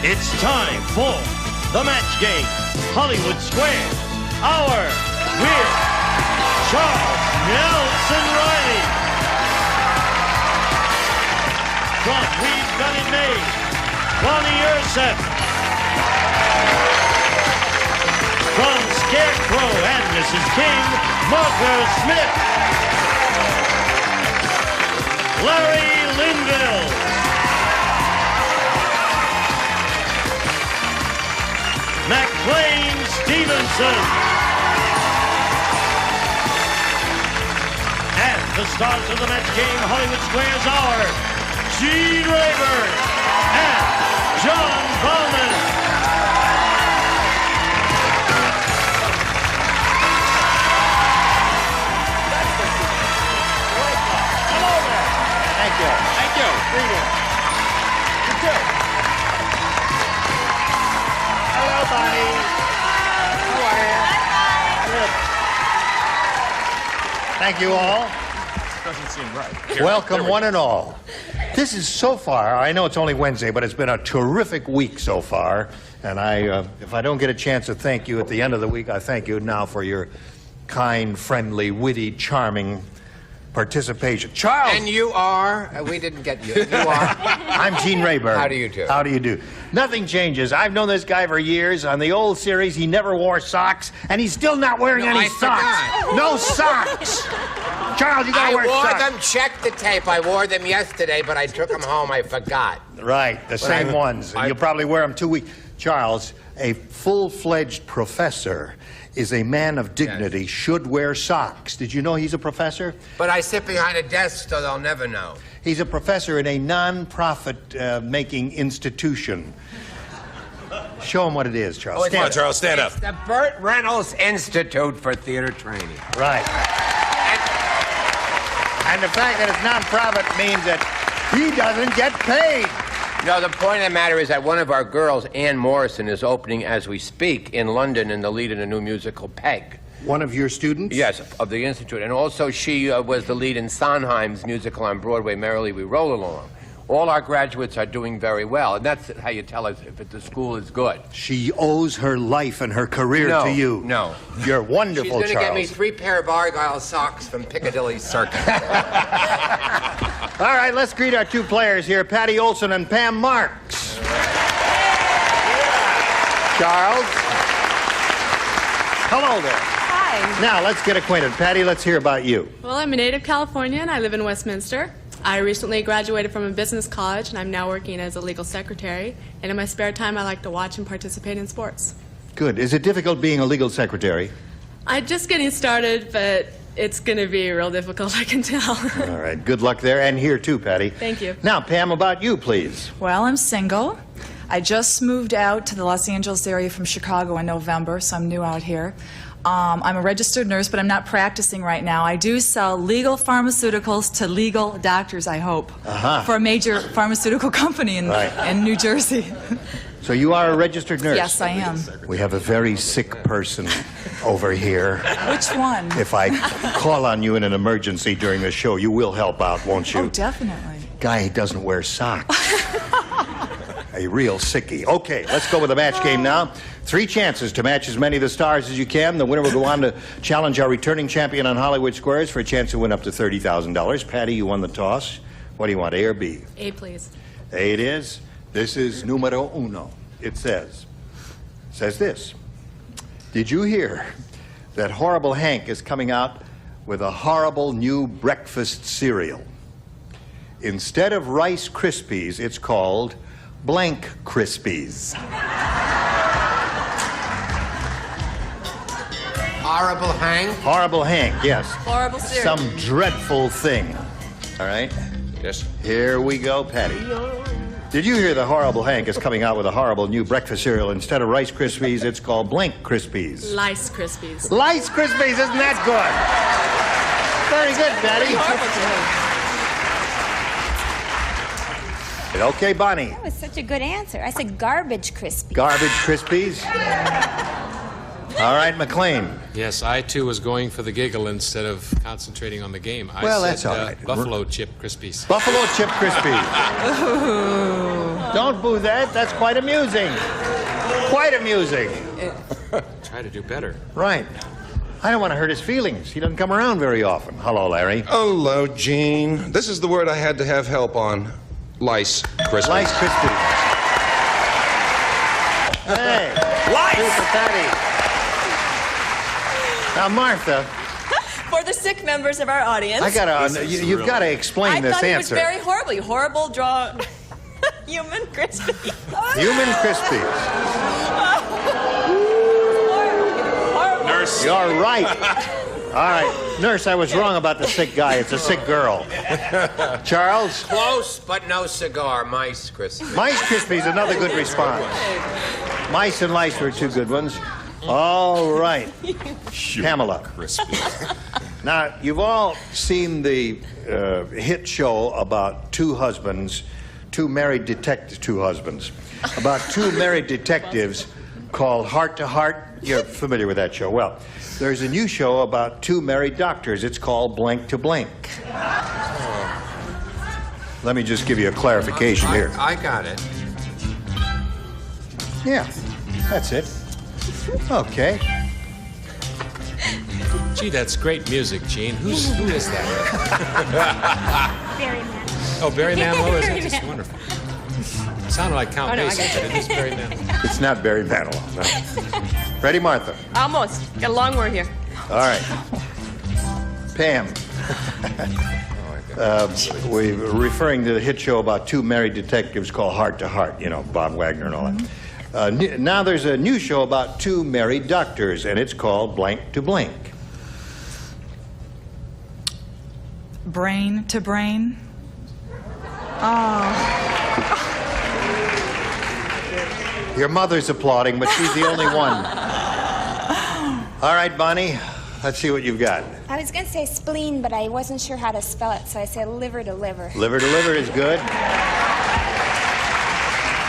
It's time for the match game, Hollywood Square. Our winner, Charles Nelson Reilly. From We've Got It Made, Bonnie Urseth. From Scarecrow and Mrs. King, Martha Smith. Larry Linville. McLean Stevenson. And the stars of the match game, Hollywood Square's Hour, Gene Rayburn and John Bowman. Hello there. Thank you. Thank you. Greetings. You too. Hello, Bonnie. How are you? Good. Thank you all. Doesn't seem right. Welcome, one and all. This is so far, I know it's only Wednesday, but it's been a terrific week so far. And if I don't get a chance to thank you at the end of the week, I thank you now for your kind, friendly, witty, charming participation. Charles! And you are? We didn't get you. You are? I'm Gene Rayburn. How do you do? How do you do? Nothing changes. I've known this guy for years. On the old series, he never wore socks, and he's still not wearing any socks. Forgot. No socks! Charles, you gotta wear I wore socks. them. Check the tape. I wore them yesterday, but I took them home. I forgot. Right, the same ones. You'll probably wear them 2 weeks. Charles, a full-fledged professor is a man of dignity, should wear socks. Did you know he's a professor? But I sit behind a desk, so they'll never know. He's a professor in a non-profit making institution. Show him what it is, Charles. Come on, Charles, stand up. It's the Burt Reynolds Institute for Theater Training. Right. And the fact that it's non-profit means that he doesn't get paid. No, the point of the matter is that one of our girls, Ann Morrison, is opening as we speak in London in the lead in a new musical, Peg. One of your students? Yes, of the Institute. And also she was the lead in Sondheim's musical on Broadway, Merrily We Roll Along. All our graduates are doing very well, and that's how you tell us if the school is good. She owes her life and her career No, to you. no. You're wonderful, She's going to get me Charles. 3 pair of Argyle socks from Piccadilly Circus. All right, let's greet our 2 players here, Patty Olson and Pam Marks. Charles. Hello there. Hi. Now, let's get acquainted. Patty, let's hear about you. Well, I'm a native Californian. I live in Westminster. I recently graduated from a business college, and I'm now working as a legal secretary. And in my spare time, I like to watch and participate in sports. Good. Is it difficult being a legal secretary? I'm just getting started, but it's going to be real difficult, I can tell. All right. Good luck there. And here, too, Patty. Thank you. Now, Pam, about you, please. Well, I'm single. I just moved out to the Los Angeles area from Chicago in November, so I'm new out here. I'm a registered nurse, but I'm not practicing right now. I do sell legal pharmaceuticals to legal doctors, I hope, for a major pharmaceutical company in New Jersey. So you are a registered nurse? Yes, I am. We have a very sick person over here. Which one? If I call on you in an emergency during the show, you will help out, won't you? Oh, definitely. Guy doesn't wear socks. A real sickie. Okay, let's go with the match game now. 3 chances to match as many of the stars as you can. The winner will go on to challenge our returning champion on Hollywood Squares for a chance to win up to $30,000. Patty, you won the toss. What do you want, A or B? A, please. A it is. This is numero uno. It says this. Did you hear that Horrible Hank is coming out with a horrible new breakfast cereal? Instead of Rice Krispies, it's called Blank Krispies. Horrible Hank? Horrible Hank, yes. Horrible cereal. Some dreadful thing. All right? Yes. Here we go, Patty. Did you hear the Horrible Hank is coming out with a horrible new breakfast cereal? Instead of Rice Krispies, it's called Blank Krispies. Lice Krispies. Lice Krispies, isn't that good? Very good, Patty. Okay, Bonnie. That was such a good answer. I said garbage crispy. Garbage Krispies. All right, McLean. Yes, I too was going for the giggle instead of concentrating on the game. I Well, said, that's all right. Buffalo Chip Krispies. Buffalo Chip Krispies. Don't boo that. That's quite amusing. Quite amusing. Try to do better. Right. I don't want to hurt his feelings. He doesn't come around very often. Hello, Larry. Hello, Gene. This is the word I had to have help on. Lice Krispies. Lice Krispies. Hey. Lice! Super Patty. Now, Martha, For the sick members of our audience. you've got to explain this I thought answer. it was very horrible draw. Human Krispies. Human Krispies. Horrible. Nurse. You're right. All right. Nurse, I was wrong about the sick guy. It's a sick girl. Charles? Close, but no cigar. Mice, Chris. Mice Krispies, another good response. Mice and lice were two good ones. All right. Pamela. Now, you've all seen the hit show about two husbands, about two married detectives called Heart to Heart. You're familiar with that show. Well, there's a new show about two married doctors. It's called Blank to Blank. Let me just give you a clarification here. I got it. Yeah, that's it. Okay. Gee, that's great music, Gene. Who is that? Very mad. Oh, Barry Manilow? Is that Barry just Manilow. wonderful? It sounded like Count Oh, no, I Basie, got but it is Barry Manilow. It's not Barry Manilow. No. Ready, Martha? Almost. Got a long word here. All right. Pam. We're referring to the hit show about two married detectives called Heart to Heart, you know, Bob Wagner and all that. Now there's a new show about two married doctors, and it's called Blank to Blank. Brain to brain. Oh. Your mother's applauding, but she's the only one. All right, Bonnie, let's see what you've got. I was going to say spleen, but I wasn't sure how to spell it, so I said liver to liver. Liver to liver is good.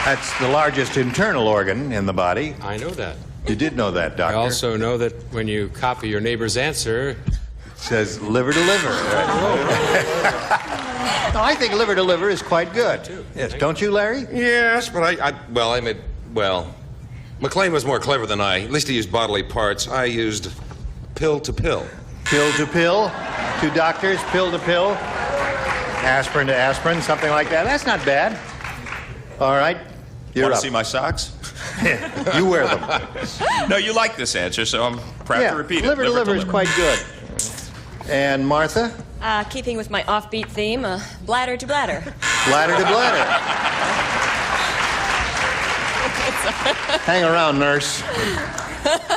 That's the largest internal organ in the body. I know that. You did know that, I Doctor. also know that when you copy your neighbor's answer, It says liver to liver. No, I think liver to liver is quite good. Yes, don't you, Larry? Yes, but McLean was more clever than I. At least he used bodily parts. I used pill to pill. Pill to pill, two doctors, pill to pill, aspirin to aspirin, something like that. That's not bad. All right, you're Want up. to see my socks? You wear them. No, you like this answer, so I'm proud to repeat it. Liver to liver is quite good. And Martha? Keeping with my offbeat theme, bladder to bladder. Bladder to bladder. Hang around, nurse.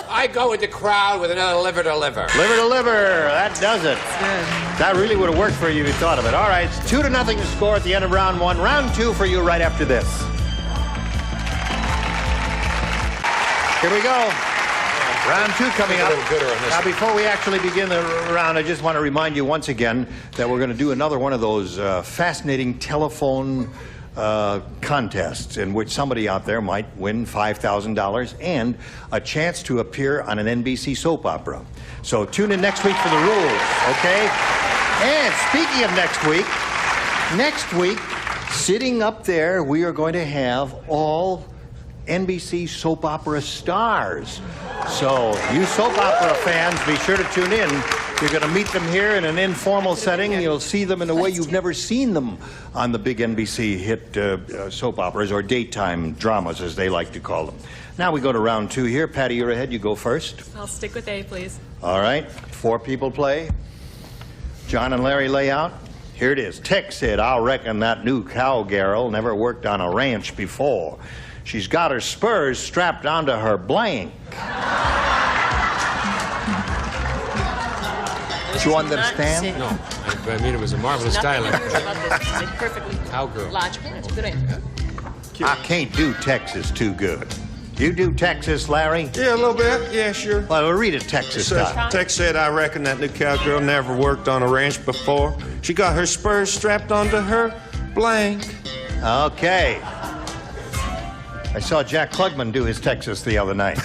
I go with the crowd with another liver to liver. Liver to liver, that does it. That really would have worked for you if you thought of it. All right, it's 2-0 to score at the end of round one. Round two for you right after this. Here we go. Round two coming up. Now, before we actually begin the round, I just want to remind you once again that we're going to do another one of those fascinating telephone contests in which somebody out there might win $5,000 and a chance to appear on an NBC soap opera. So tune in next week for the rules, okay? And speaking of next week, sitting up there, we are going to have all NBC soap opera stars. So you soap opera fans, be sure to tune in. You're going to meet them here in an informal setting, and you'll see them in a way you've never seen them on the big NBC hit soap operas, or daytime dramas, as they like to call them. Now we go to round two here. Patty, you're ahead. You go first. I'll stick with A, please. All right. 4 people play. John and Larry lay out. Here it is. Tex said, I reckon that new cowgirl never worked on a ranch before. She's got her spurs strapped onto her blank. Do you understand? no. I mean, it was a marvelous dialect. Perfectly Cowgirl. logical. That's a good answer. I can't do Texas too good. You do Texas, Larry? Yeah, a little bit. Yeah, sure. Well, we'll read it Texas style. Tex said, I reckon that new cowgirl never worked on a ranch before. She got her spurs strapped onto her blank. Okay. I saw Jack Klugman do his Texas the other night.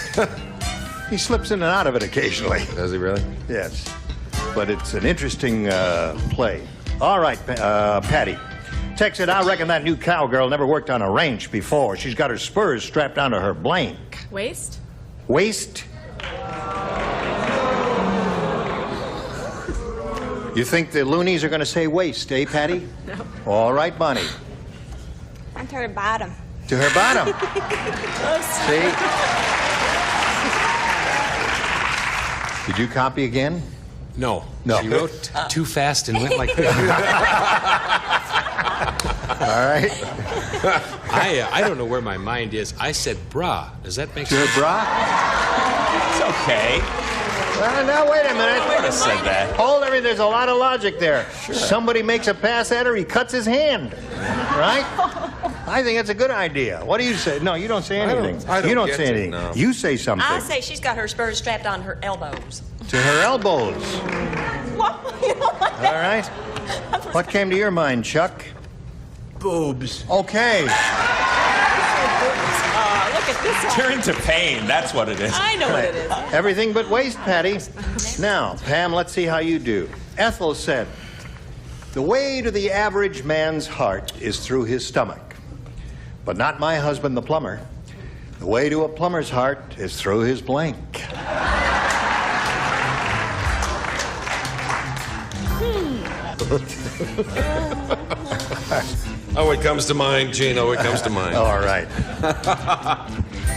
He slips in and out of it occasionally. Does he really? Yes. But it's an interesting play. All right, Patty. Tex said, I reckon that new cowgirl never worked on a ranch before. She's got her spurs strapped onto her blank. Waist? Waist? You think the loonies are going to say waist, eh, Patty? No. All right, Bonnie. Onto her bottom. To her bottom. See? Did you copy again? No. No. She wrote too fast and went like this. All right. I don't know where my mind is. I said bra. Does that make To her sense? bra? It's okay. Now, wait a minute. I would have said that. Hold everything. There's a lot of logic there. Sure. Somebody makes a pass at her, he cuts his hand. Right? I think that's a good idea. What do you say? No, you don't say anything. I don't you don't get say it, anything. no. You say something. I say she's got her spurs strapped on her elbows. To her elbows. What? You don't like All that? right. What came to your mind, Chuck? Boobs. Okay. Look at this. You're into pain. That's what it is. I know what it is. Everything but waist, Patty. Now, Pam, let's see how you do. Ethel said, the way to the average man's heart is through his stomach, but not my husband, the plumber. The way to a plumber's heart is through his blank. Oh, it comes to mind, Gino. It comes to mind. All right.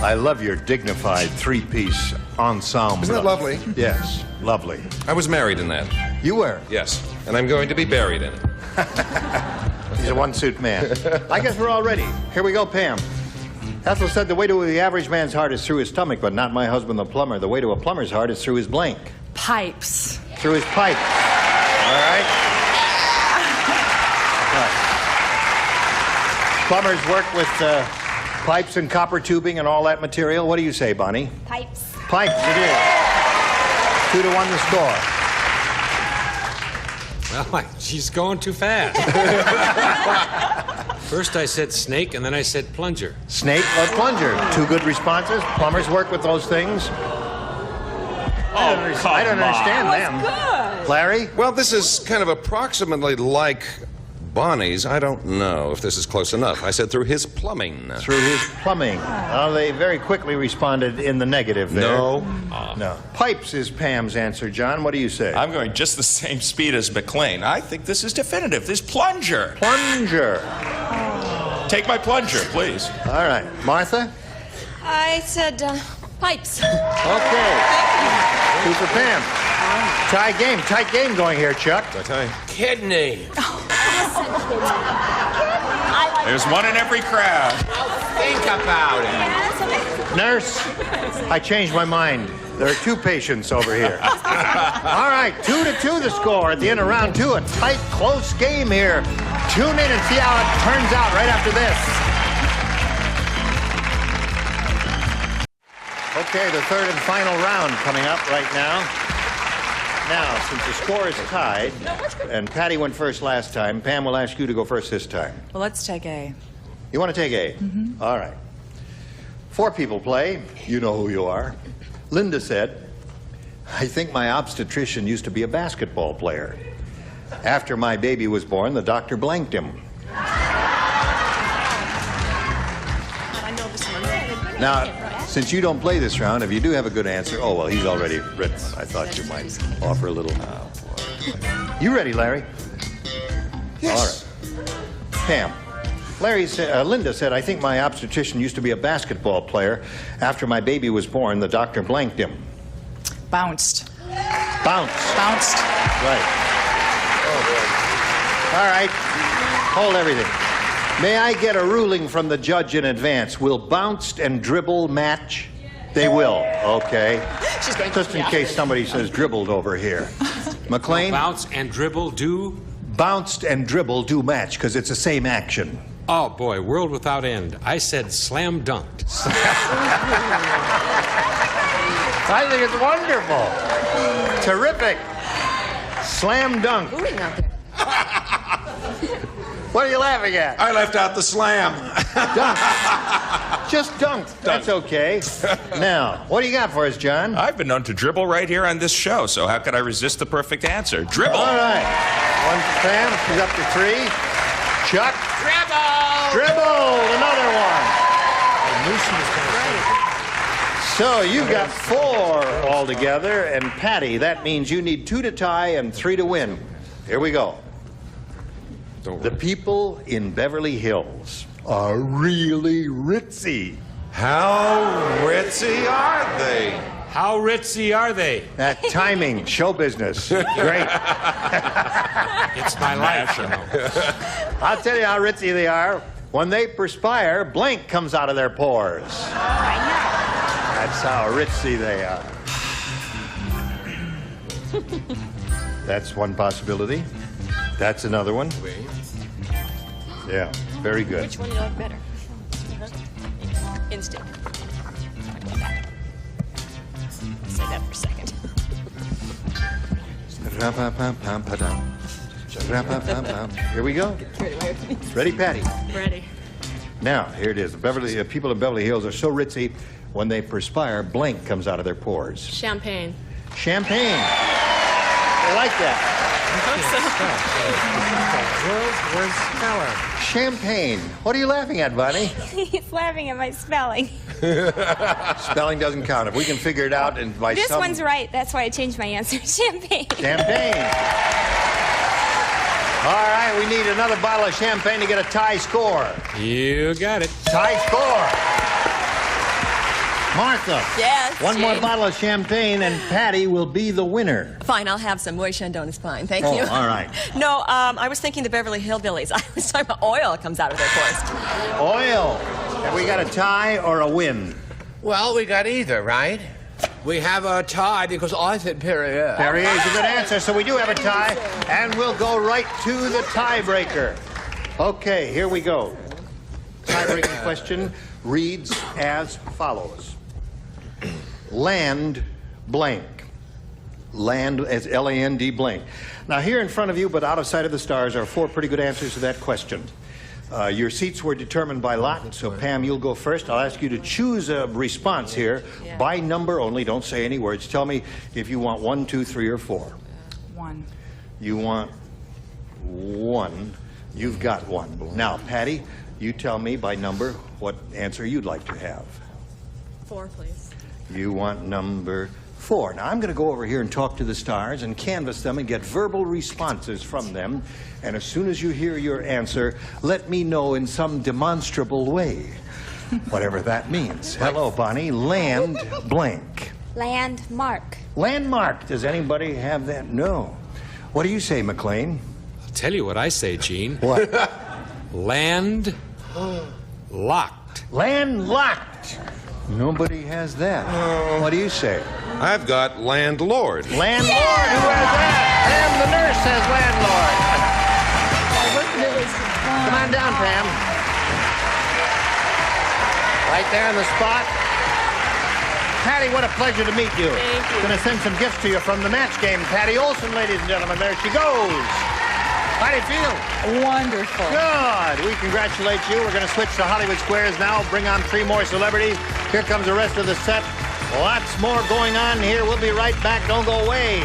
I love your dignified three-piece ensemble. Isn't that lovely? Yes, lovely. I was married in that. You were. Yes. And I'm going to be buried in it. He's a one-suit man. I guess we're all ready. Here we go, Pam. Ethel said the way to the average man's heart is through his stomach, but not my husband, the plumber. The way to a plumber's heart is through his blank. Pipes. Through his pipe. All right? Plumbers work with pipes and copper tubing and all that material. What do you say, Bonnie? Pipes. Pipes, it is. 2-1 the score. Well, she's going too fast. First I said snake, and then I said plunger. Snake or plunger? Two good responses. Plumbers work with those things. I don't understand them. Good. Larry? Well, this is kind of approximately like Bonnie's. I don't know if this is close enough. I said through his plumbing. Through his plumbing. Well, they very quickly responded in the negative there. No. No. Pipes is Pam's answer, John. What do you say? I'm going just the same speed as McLean. I think this is definitive. This plunger. Plunger. Take my plunger, please. All right. Martha? I said pipes. Okay. Two for Pam. Tight game going here, Chuck. Kidney. There's one in every crowd. Think about it. Nurse, I changed my mind. There are two patients over here. All right, 2-2 the score at the end of round two. A tight, close game here. Tune in and see how it turns out right after this. Okay, the third and final round coming up right now. Now, since the score is tied, and Patty went first last time, Pam will ask you to go first this time. Well, let's take A. You want to take A? Mm-hmm. All right. 4 people play. You know who you are. Linda said, I think my obstetrician used to be a basketball player. After my baby was born, the doctor blanked him. I know this one. Now, since you don't play this round, if you do have a good answer, oh, well, he's already written one. I thought you might offer a little. You ready, Larry? Yes. All right. Pam. Linda said, I think my obstetrician used to be a basketball player. After my baby was born, the doctor blanked him. Bounced. Bounced. Bounced. Right. All right. Hold everything. May I get a ruling from the judge in advance? Will bounced and dribble match? They will. Okay. She's going Just in case somebody says dribbled over here. McLean? Bounce and dribble do? Bounced and dribble do match because it's the same action. Oh, boy, world without end. I said slam dunked. I think it's wonderful. Terrific. Slam dunk. Moving out there. What are you laughing at? I left out the slam. Dunk. Just dunked. That's okay. Now, what do you got for us, John? I've been known to dribble right here on this show, so how could I resist the perfect answer? Dribble. All right. One for Pam. She's up to 3. Chuck. Dribble! Dribbled, another one. So you got 4 altogether, and Patty, that means you need 2 to tie and 3 to win. Here we go. The people in Beverly Hills are really ritzy. How ritzy are they? How ritzy are they? That timing, show business. Great. It's my life, you know. I'll tell you how ritzy they are. When they perspire, blank comes out of their pores. That's how ritzy they are. That's one possibility. That's another one. Yeah, very good. Which one do you like better? Instinct. Say that for a second. Here we go. Ready, Patty? Ready. Now, here it is. The people in Beverly Hills are so ritzy, when they perspire, blank comes out of their pores. Champagne. Champagne. I like that. Where's Speller? Champagne. What are you laughing at, Bunny? He's laughing at my spelling. Spelling doesn't count. If we can figure it out and by This some... one's right. That's why I changed my answer. Champagne. Champagne. All right, we need another bottle of champagne to get a tie score. You got it. Tie score. Martha. Yes, One more Jane. bottle of champagne and Patty will be the winner. Fine, I'll have some. Moët Chandon is fine. Thank you. All right. No, I was thinking the Beverly Hillbillies. I was talking about oil comes out of their pores. Oil. Have we got a tie or a win? Well, we got either, right? We have a tie because I said Perrier. Perrier is a good answer, so we do have a tie, and we'll go right to the tiebreaker. Okay, here we go. Tiebreaking question reads as follows. Land blank. Land as L-A-N-D blank. Now here in front of you, but out of sight of the stars, are 4 pretty good answers to that question. Your seats were determined by lot, so Pam, you'll go first. I'll ask you to choose a response here by number only. Don't say any words. Tell me if you want 1, 2, 3, or 4. 1. You want 1. You've got 1. Now, Patty, you tell me by number what answer you'd like to have. 4, please. You want number 4. Now, I'm going to go over here and talk to the stars and canvass them and get verbal responses from them. And as soon as you hear your answer, let me know in some demonstrable way, whatever that means. Hello, Bonnie. Land blank. Landmark. Landmark. Does anybody have that? No. What do you say, McLean? I'll tell you what I say, Gene. What? Land locked. Landlocked. Nobody has that. What do you say? I've got landlord. Landlord. Who has that? Pam, the nurse, says landlord. Come on down, Pam. Right there on the spot. Patty, what a pleasure to meet you. Thank you. Going to send some gifts to you from the match game. Patty Olson, ladies and gentlemen. There she goes. How do you feel? Wonderful. Good. We congratulate you. We're going to switch to Hollywood Squares now. Bring on 3 more celebrities. Here comes the rest of the set. Lots more going on here. We'll be right back. Don't go away.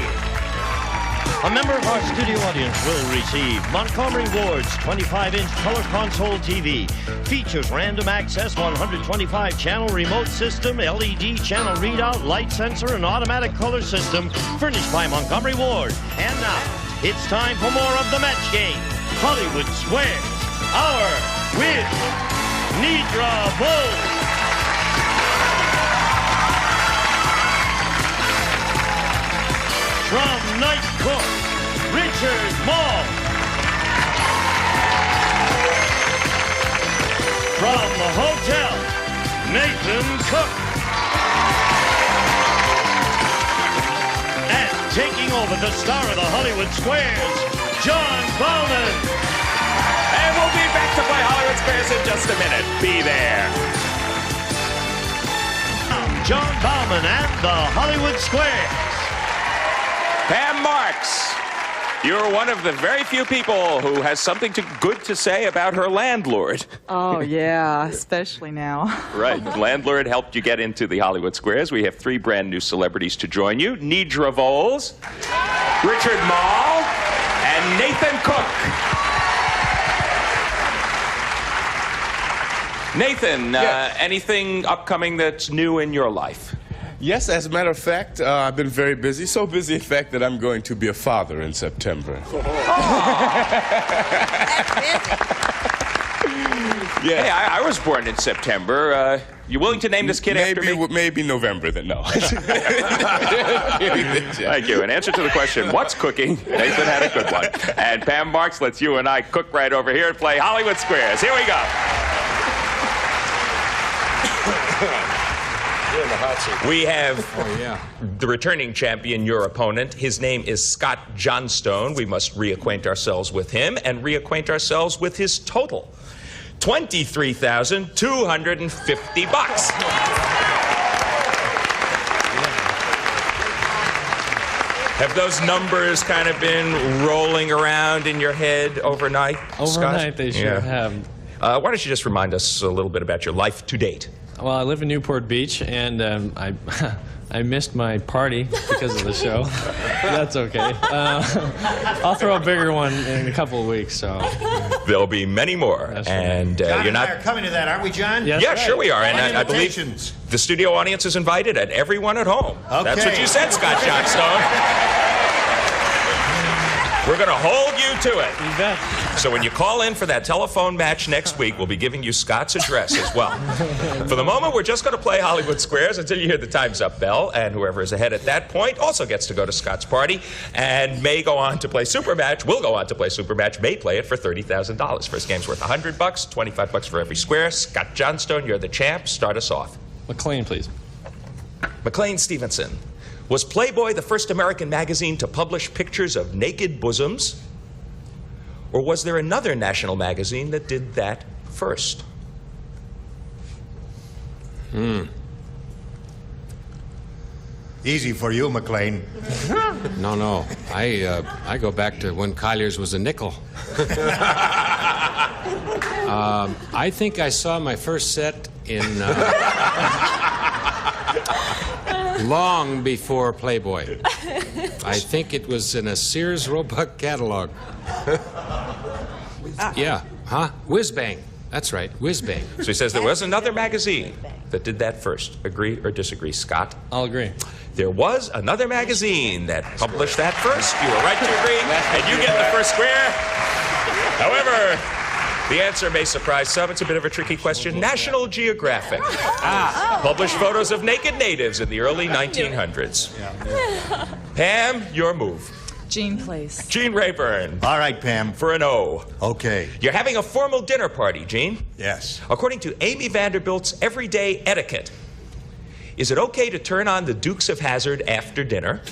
A member of our studio audience will receive Montgomery Ward's 25-inch color console TV. Features random access 125-channel remote system, LED channel readout, light sensor, and automatic color system, furnished by Montgomery Ward. And now, it's time for more of the match game. Hollywood Squares, Hour with Nedra Volz. From Night Court, Richard Moll. From the hotel, Nathan Cook. And taking over the star of the Hollywood Squares, John Bowman. And we'll be back to play Hollywood Squares in just a minute. Be there. John Bowman and the Hollywood Squares. Pam Marks, you're one of the very few people who has something good to say about her landlord. Oh, yeah, especially now. Right. Landlord helped you get into the Hollywood Squares. We have 3 brand new celebrities to join you. Nedra Volz, Richard Moll, and Nathan Cook. Nathan, anything upcoming that's new in your life? Yes, as a matter of fact, I've been very busy. So busy, in fact, that I'm going to be a father in September. Yeah. Hey, I was born in September. You willing to name this kid after me? Maybe November, then no. Thank you. In answer to the question, what's cooking? Nathan had a good one. And Pam Marks lets you and I cook right over here and play Hollywood Squares. Here we go. We have the returning champion, your opponent. His name is Scott Johnstone. We must reacquaint ourselves with him and reacquaint ourselves with his total. $23,250. Have those numbers kind of been rolling around in your head overnight, Scott? Overnight, they sure have. Why don't you just remind us a little bit about your life to date? Well, I live in Newport Beach, and I missed my party because of the show. That's okay. I'll throw a bigger one in a couple of weeks. So there'll be many more. That's and John you're not and I are coming to that, aren't we, John? Yes, yeah, right. sure we are. And I believe Invitations. the studio audience is invited, and everyone at home. Okay. That's what you said, Scott Johnstone. We're going to hold you to it. You bet. So when you call in for that telephone match next week, we'll be giving you Scott's address as well. For the moment, we're just going to play Hollywood Squares until you hear the Time's Up bell, and whoever is ahead at that point also gets to go to Scott's party and may go on to play Supermatch, will go on to play Supermatch, may play it for $30,000. First game's worth $100, $25 for every square. Scott Johnstone, you're the champ. Start us off. McLean, please. McLean Stevenson. Was Playboy the first American magazine to publish pictures of naked bosoms? Or was there another national magazine that did that first? Easy for you, McLean. No. I go back to when Collier's was a nickel. I think I saw my first set in long before Playboy. I think it was in a Sears Roebuck catalog. Yeah, huh? Whiz Bang. That's right, Whiz Bang. So he says there was another magazine that did that first. Agree or disagree, Scott? I'll agree. There was another magazine that published that first. You were right to agree, and you get the first square. However, the answer may surprise some. It's a bit of a tricky question. National Geographic published photos of naked natives in the early 1900s. Pam, your move. Jean, please. Gene Rayburn. All right, Pam. For an O. Okay. You're having a formal dinner party, Gene. Yes. According to Amy Vanderbilt's everyday etiquette, is it okay to turn on the Dukes of Hazzard after dinner?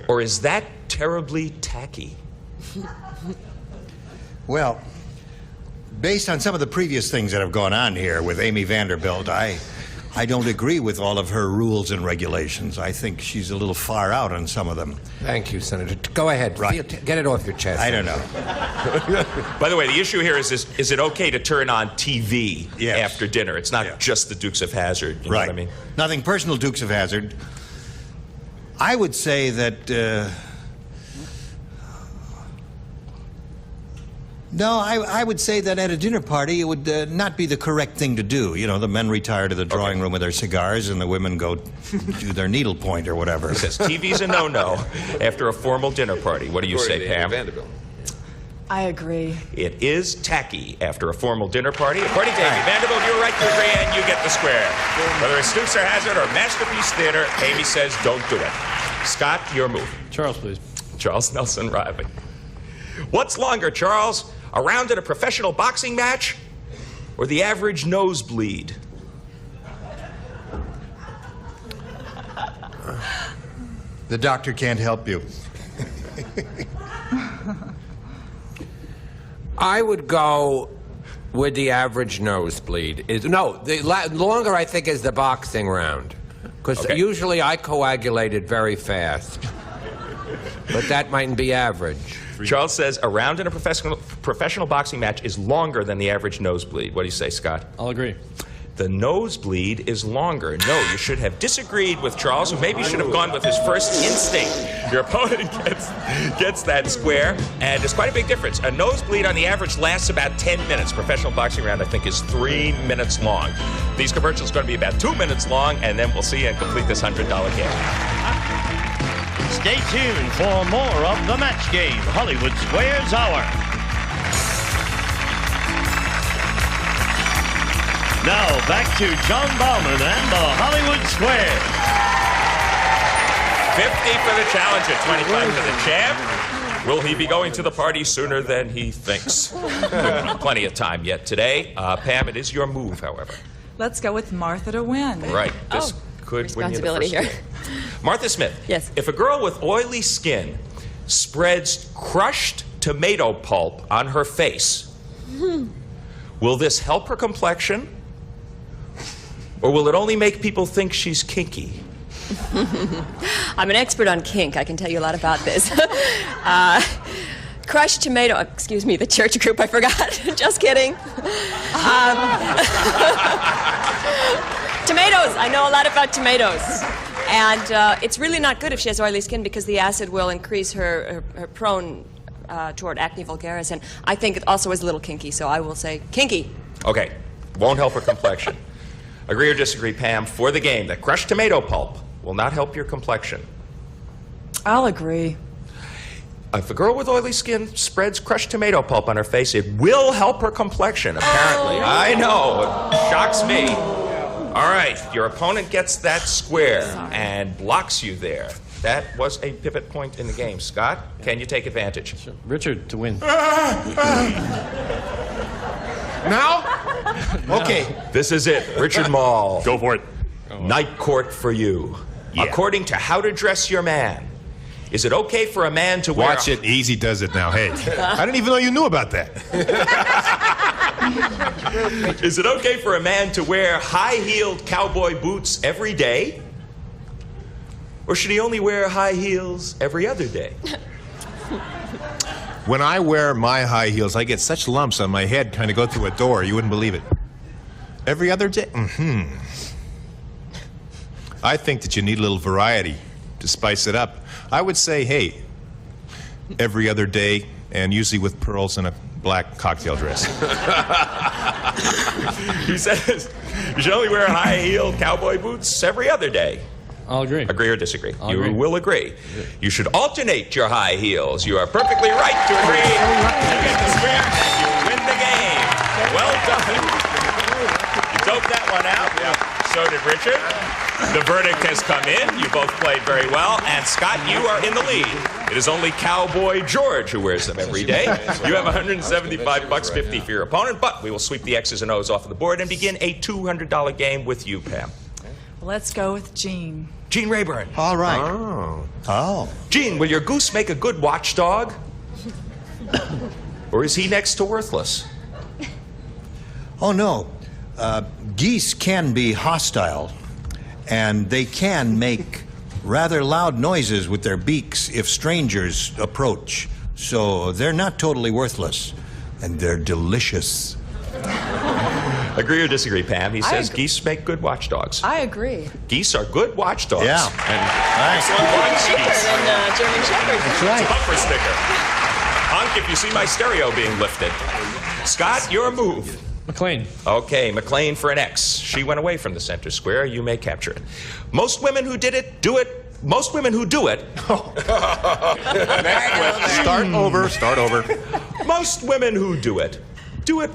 Or is that terribly tacky? Well, based on some of the previous things that have gone on here with Amy Vanderbilt, I don't agree with all of her rules and regulations. I think she's a little far out on some of them. Thank you, Senator. Go ahead. Right. Get it off your chest. I don't know. By the way, the issue here is it okay to turn on TV after dinner? It's not just the Dukes of Hazzard. You know what I mean? Nothing personal, Dukes of Hazzard. I would say that... No, I would say that at a dinner party it would not be the correct thing to do. You know, the men retire to the drawing room with their cigars and the women go do their needlepoint or whatever. It says TV's a no-no after a formal dinner party. What do you say, Pam? I agree. It is tacky after a formal dinner party. According to Amy Vanderbilt, you're right to agree and you get the square. Whether it's Dukes or Hazzard or Masterpiece Theater, Amy says don't do it. Scott, your move. Charles, please. Charles Nelson Reilly. What's longer, Charles? A round in a professional boxing match or the average nosebleed? The doctor can't help you. I would go with the average nosebleed. The longer I think is the boxing round. Because usually I coagulated very fast. But that mightn't be average. Charles says a round in a professional boxing match is longer than the average nosebleed. What do you say, Scott? I'll agree. the nosebleed is longer. No, you should have disagreed with Charles, who maybe should have gone with his first instinct. Your opponent gets that square, and there's quite a big difference. A nosebleed on the average lasts about 10 minutes. Professional boxing round, I think, is 3 minutes long. These commercials are going to be about 2 minutes long, and then we'll see you and complete this $100 game. Stay tuned for more of the match game, Hollywood Squares Hour. Now back to John Bauman and the Hollywood Square. 50 for the challenger, 25 for the champ. Will he be going to the party sooner than he thinks? Plenty of time yet today. Pam, it is your move, however. Let's go with Martha to win. Right. This could win you the responsibility first here. game. Martha Smith. Yes. If a girl with oily skin spreads crushed tomato pulp on her face, will this help her complexion? Or will it only make people think she's kinky? I'm an expert on kink. I can tell you a lot about this. Crushed tomato, excuse me, the church group, I forgot. Just kidding. Tomatoes, I know a lot about tomatoes. And it's really not good if she has oily skin because the acid will increase her prone toward acne vulgaris. And I think it also is a little kinky, so I will say kinky. Okay, won't help her complexion. Agree or disagree, Pam, for the game that crushed tomato pulp will not help your complexion? I'll agree. If a girl with oily skin spreads crushed tomato pulp on her face, it will help her complexion, apparently. I know, it shocks me. All right, your opponent gets that square and blocks you there. That was a pivot point in the game. Scott, can you take advantage? Sure. Richard to win. Now? Okay. This is it. Richard Moll. Go for it. Night court for you. Yeah. According to How to Dress Your Man, is it okay for a man to wear... Watch it. Easy does it now. Hey, I didn't even know you knew about that. Is it okay for a man to wear high-heeled cowboy boots every day? Or should he only wear high heels every other day? When I wear my high heels, I get such lumps on my head kind of go through a door. You wouldn't believe it. Every other day? I think that you need a little variety to spice it up. I would say, hey, every other day, and usually with pearls and a black cocktail dress. He says you should only wear high-heeled cowboy boots every other day. I'll agree. Agree or disagree? I'll You agree. will agree. You should alternate your high heels. You are perfectly right to agree. You get the square and you win the game. Well done. You doped that one out. So did Richard. The verdict has come in. You both played very well. And Scott, you are in the lead. It is only Cowboy George who wears them every day. You have $175, 50 for your opponent, but we will sweep the X's and O's off of the board and begin a $200 game with you, Pam. Let's go with Jean. Gene Rayburn. All right. Oh. Gene, will your goose make a good watchdog? Or is he next to worthless? Oh, no. Geese can be hostile, and they can make rather loud noises with their beaks if strangers approach. So they're not totally worthless, and they're delicious. Agree or disagree, Pam? He says agree. geese make good watchdogs. I agree. Geese are good watchdogs. Yeah. And excellent watch geese. And German Shepherd. That's It's a right. bumper sticker. Honk if you see my stereo being lifted. Scott, your move. McLean. Okay, McLean for an X. She went away from the center square. You may capture it. Most women who did it, do it. Most women who do it. Start over. Most women who do it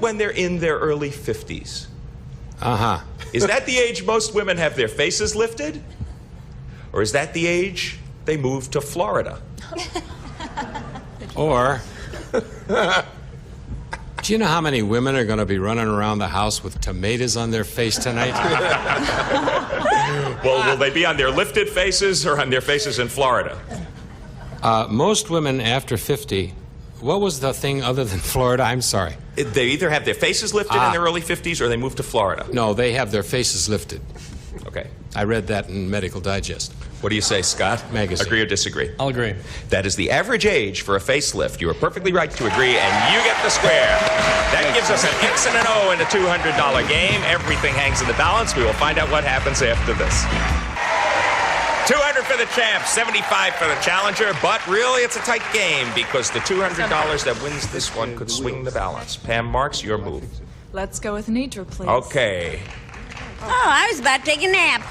when they're in their early 50s. Uh-huh. Is that the age most women have their faces lifted? Or is that the age they move to Florida? Or, do you know how many women are going to be running around the house with tomatoes on their face tonight? Well, will they be on their lifted faces or on their faces in Florida? Most women after 50, what was the thing other than Florida? I'm sorry. They either have their faces lifted in their early 50s or they move to Florida. No, they have their faces lifted. Okay. I read that in Medical Digest. What do you say, Scott? Magazine. Agree or disagree? I'll agree. That is the average age for a facelift. You are perfectly right to agree, and you get the square. That gives us an X and an O in a $200 game. Everything hangs in the balance. We will find out what happens after this. 200 for the champ, 75 for the challenger, but really it's a tight game because the $200 that wins this one could swing the balance. Pam Marks, your move. Let's go with Nedra, please. Okay. Oh, I was about to take a nap.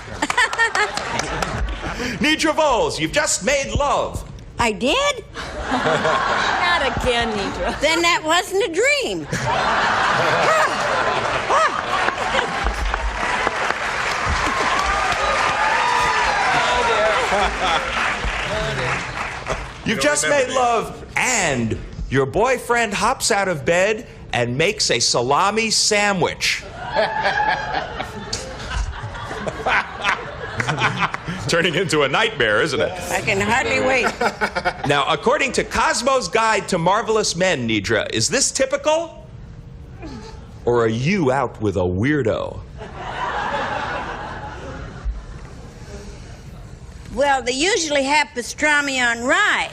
Nedra Volz, you've just made love. I did? Not again, Nedra. Then that wasn't a dream. You've just made love, and your boyfriend hops out of bed and makes a salami sandwich. Turning into a nightmare, isn't it? I can hardly wait. Now, according to Cosmo's Guide to Marvelous Men, Nedra, is this typical? Or are you out with a weirdo? Well, they usually have pastrami on rye.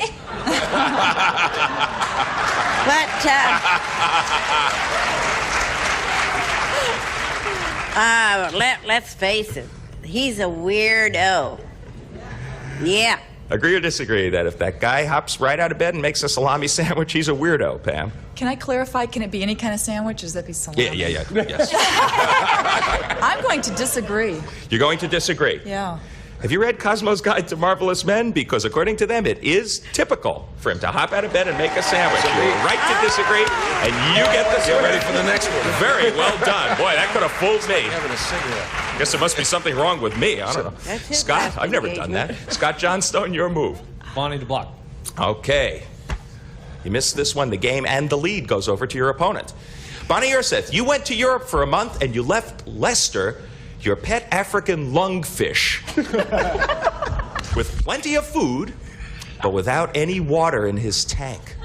But, let's face it, he's a weirdo. Yeah. Agree or disagree that if that guy hops right out of bed and makes a salami sandwich, he's a weirdo, Pam? Can I clarify? Can it be any kind of sandwich, or does that be salami? Yeah, yes. I'm going to disagree. You're going to disagree? Yeah. Have you read Cosmo's Guide to Marvelous Men? Because according to them, it is typical for him to hop out of bed and make a sandwich. You're right to disagree, and you get the square. Get ready for the next one. Very well done. Boy, that could have fooled me. Having a cigarette. Guess there must be something wrong with me. I don't know. That's it, Scott, that's I've never done that. Scott Johnstone, your move. Bonnie to block. Okay. You missed this one. The game and the lead goes over to your opponent. Bonnie Urseth, you went to Europe for a month and you left Lester, your pet African lungfish, with plenty of food, but without any water in his tank.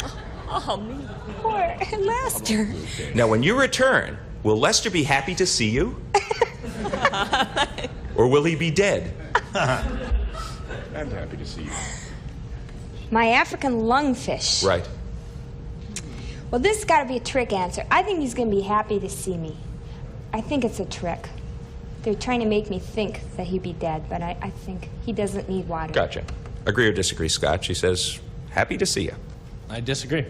Oh, me. Poor Lester. Now, when you return, will Lester be happy to see you? Or will he be dead? I'm happy to see you. My African lungfish. Right. Well, this has got to be a trick answer. I think he's going to be happy to see me. I think it's a trick. They're trying to make me think that he'd be dead, but I think he doesn't need water. Gotcha. Agree or disagree, Scott? She says, happy to see you. I disagree.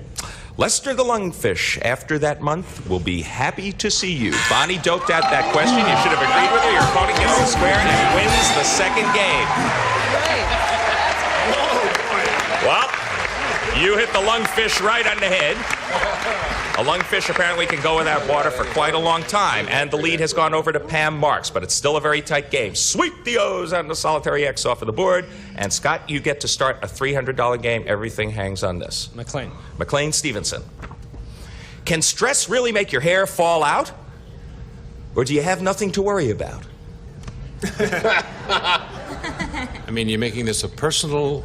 Lester the lungfish, after that month, will be happy to see you. Bonnie doped out that question. You should have agreed with her. Your opponent gets the square and wins the second game. Well, you hit the lungfish right on the head. A lungfish apparently can go without water for quite a long time, and the lead has gone over to Pam Marks, but it's still a very tight game. Sweep the O's and the solitary X off of the board, and Scott, you get to start a $300 game. Everything hangs on this. McLean. McLean Stevenson. Can stress really make your hair fall out? Or do you have nothing to worry about? I mean, you're making this a personal...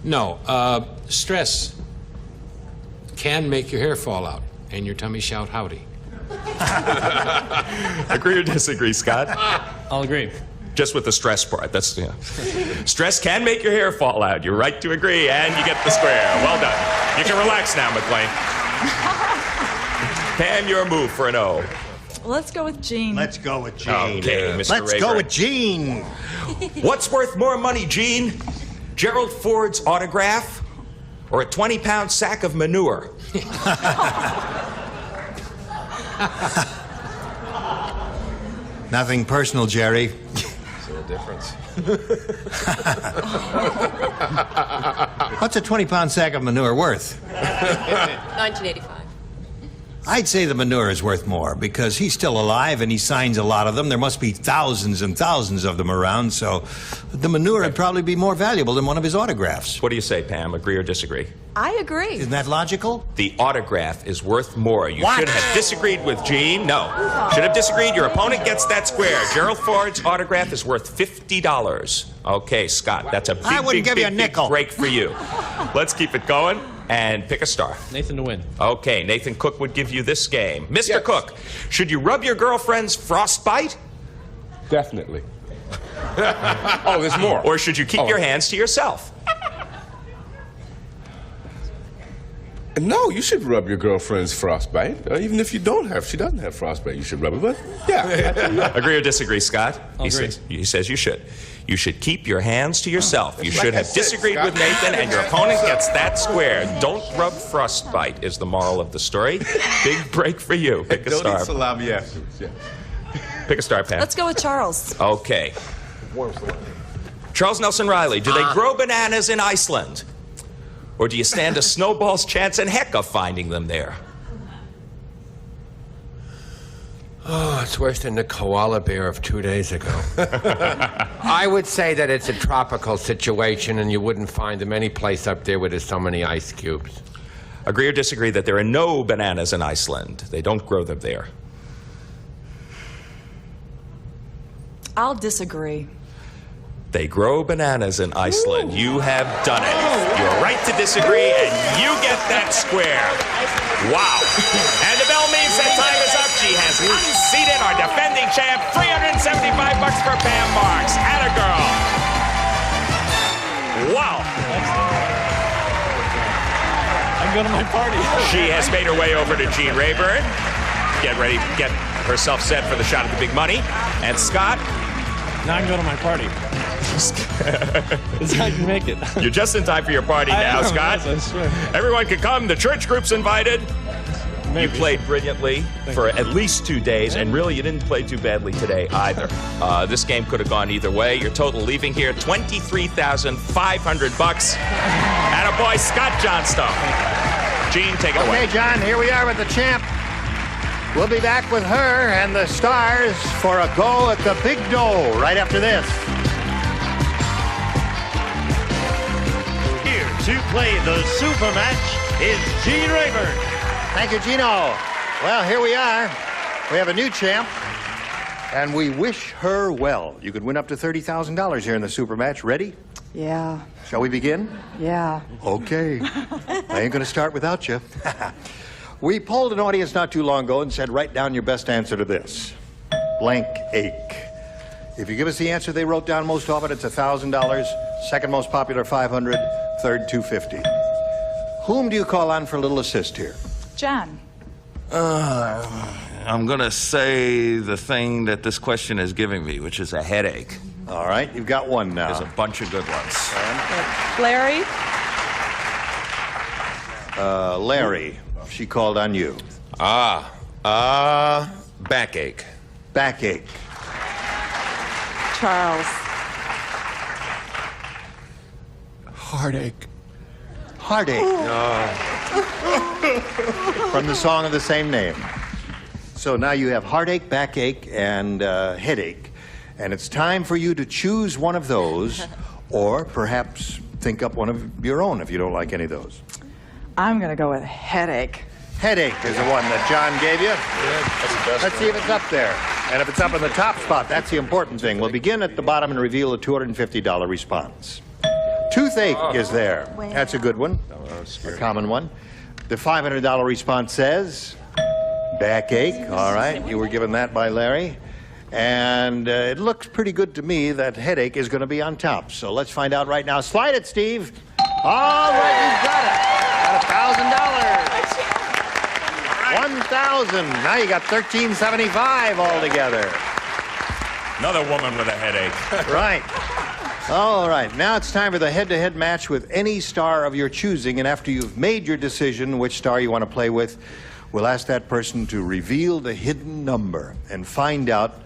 No, stress can make your hair fall out and your tummy shout howdy. Agree or disagree, Scott? I'll agree. Just with the stress part. That's, yeah. Stress can make your hair fall out. You're right to agree, and you get the square. Well done. You can relax now, McLean. Pam, your move for an O. Let's go with Gene. Let's go with Gene. Okay, Mr. Let's go Rayburn. with Gene. What's worth more money, Gene? Gerald Ford's autograph or a 20-pound sack of manure? Nothing personal, Jerry. Is there a difference? What's a 20-pound sack of manure worth? 1985. I'd say the manure is worth more because he's still alive and he signs a lot of them. There must be thousands and thousands of them around, so the manure would probably be more valuable than one of his autographs. What do you say, Pam? Agree or disagree? I agree. Isn't that logical? The autograph is worth more. You What? should have disagreed with Gene. No. Should have disagreed. Your opponent gets that square. Gerald Ford's autograph is worth $50. Okay, Scott, that's a big, I wouldn't big, give you big, a big nickel. break for you. Let's keep it going and pick a star. Nathan to win. Okay, Nathan Cook would give you this game. Mr. Cook, should you rub your girlfriend's frostbite Definitely. Oh, there's more. Or should you keep your hands to yourself? No, you should rub your girlfriend's frostbite. Even if you don't have, she doesn't have frostbite, you should rub it. But yeah. Agree or disagree, Scott? Agree. He says you should. You should keep your hands to yourself. You Like should I have said, disagreed Scott. with Nathan, and your opponent gets that square. Don't rub frostbite is the moral of the story. Big break for you. Pick a Don't star. eat salami afterwards. Yeah. Pick a star, Pam. Let's go with Charles. Okay. Charles Nelson Reilly, do they grow bananas in Iceland? Or do you stand a snowball's chance in heck of finding them there? Oh, it's worse than the koala bear of 2 days ago. I would say that it's a tropical situation and you wouldn't find them any place up there where there's so many ice cubes. Agree or disagree that there are no bananas in Iceland? They don't grow them there. I'll disagree. They grow bananas in Iceland. You have done it. You're right to disagree, and you get that square. Wow. And the bell means that time is up. She has unseated our defending champ, $375 for Pam Marks. Atta girl. Wow. I can go to my party. She has made her way over to Gene Rayburn. Get ready, get herself set for the shot at the big money. And Scott. Now I can go to my party. That's how I can make it. You're just in time for your party now, Scott. Yes, I swear. Everyone can come. The church group's invited. Maybe. You played brilliantly for at least 2 days, and really you didn't play too badly today either. This game could have gone either way. Your total leaving here, $23,500. Attaboy, Scott Johnstone. Gene, take it away. Okay, John, here we are with the champ. We'll be back with her and the stars for a go at the big dough right after this. Here to play the super match is Gene Rayburn. Thank you, Gino. Well, here we are. We have a new champ, and we wish her well. You could win up to $30,000 here in the super match. Ready? Yeah. Shall we begin? Yeah. Okay. I ain't going to start without you. We polled an audience not too long ago and said, write down your best answer to this. Blank ache. If you give us the answer they wrote down most often, it's $1,000. Second most popular, $500. Third, $250. Whom do you call on for a little assist here? John. I'm going to say the thing that this question is giving me, which is a headache. All right, you've got one now. There's a bunch of good ones. Larry. Larry, she called on you. Backache. Backache. Charles. Heartache. Heartache. From the song of the same name. So now you have heartache, backache, and headache. And it's time for you to choose one of those, or perhaps think up one of your own if you don't like any of those. I'm going to go with headache. Headache is the one that John gave you. Let's see if it's up there. And if it's up in the top spot, that's the important thing. We'll begin at the bottom and reveal a $250 response. Toothache is there. That's a good one, a common one. The $500 response says backache. All right, you were given that by Larry. And it looks pretty good to me that headache is going to be on top. So let's find out right now. Slide it, Steve. All right, you've got it. Got $1,000. $1,000. Now you got $1,375 altogether. Another woman with a headache. Right. All right, now it's time for the head-to-head match with any star of your choosing, and after you've made your decision which star you want to play with, we'll ask that person to reveal the hidden number and find out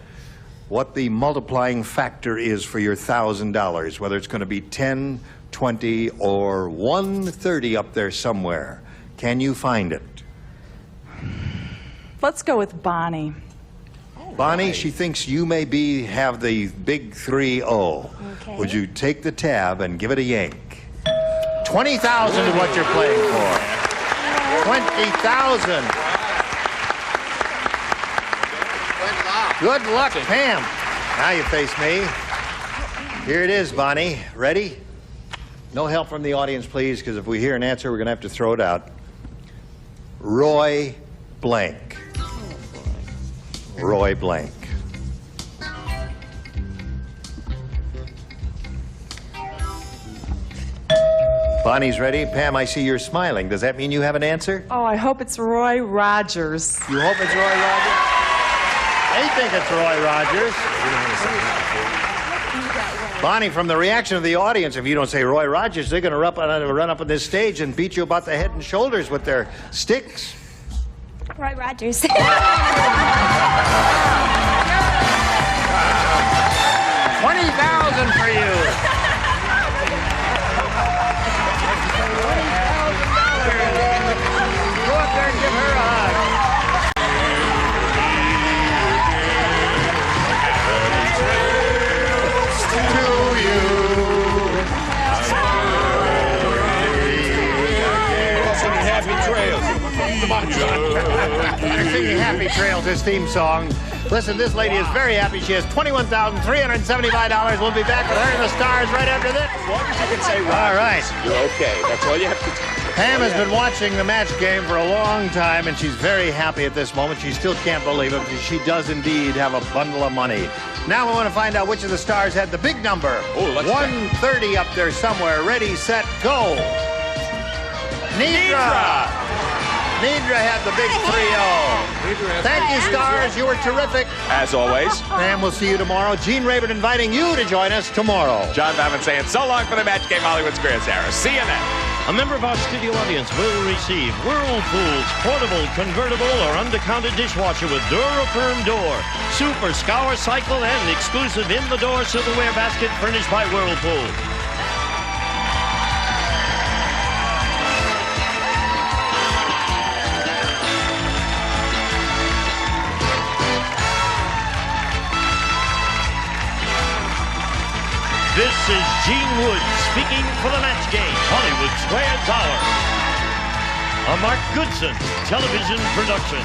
what the multiplying factor is for your $1,000, whether it's going to be 10, 20, or 130 up there somewhere. Can you find it? Let's go with Bonnie. Bonnie, she thinks you may have the big 3-0. Okay. Would you take the tab and give it a yank? $20,000 is what you're playing for. $20,000. Good luck, Pam. Now you face me. Here it is, Bonnie. Ready? No help from the audience, please, because if we hear an answer, we're going to have to throw it out. Roy Blank. Roy Blank. Bonnie's ready. Pam, I see you're smiling. Does that mean you have an answer? Oh, I hope it's Roy Rogers. You hope it's Roy Rogers? They think it's Roy Rogers. Bonnie, from the reaction of the audience, if you don't say Roy Rogers, they're going to run up on this stage and beat you about the head and shoulders with their sticks. Roy Rogers. 20,000 for you. Go up there and give her a hug. Happy Trails. Come on, John. They're singing Happy Trails, his theme song. Listen, this lady is very happy. She has $21,375. We'll be back with her and the Stars right after this. As long as you can say All right. you're okay. That's all you have to do. Pam has been watching the match game for a long time, and she's very happy at this moment. She still can't believe it, because she does indeed have a bundle of money. Now we want to find out which of the Stars had the big number. Oh, let's 130 up there somewhere. Ready, set, go. Nedra! Nedra had the big 3-0. Thank you, Stars. You were terrific. As always. And we'll see you tomorrow. Gene Rayburn inviting you to join us tomorrow. John Bauman saying so long for the match game, Hollywood Squares era. See you then. A member of our studio audience will receive Whirlpool's portable, convertible, or undercounted dishwasher with Durafirm door, super scour cycle, and exclusive in-the-door silverware basket furnished by Whirlpool. This is Gene Wood speaking for the match game, Hollywood Squares Hour. A Mark Goodson television production.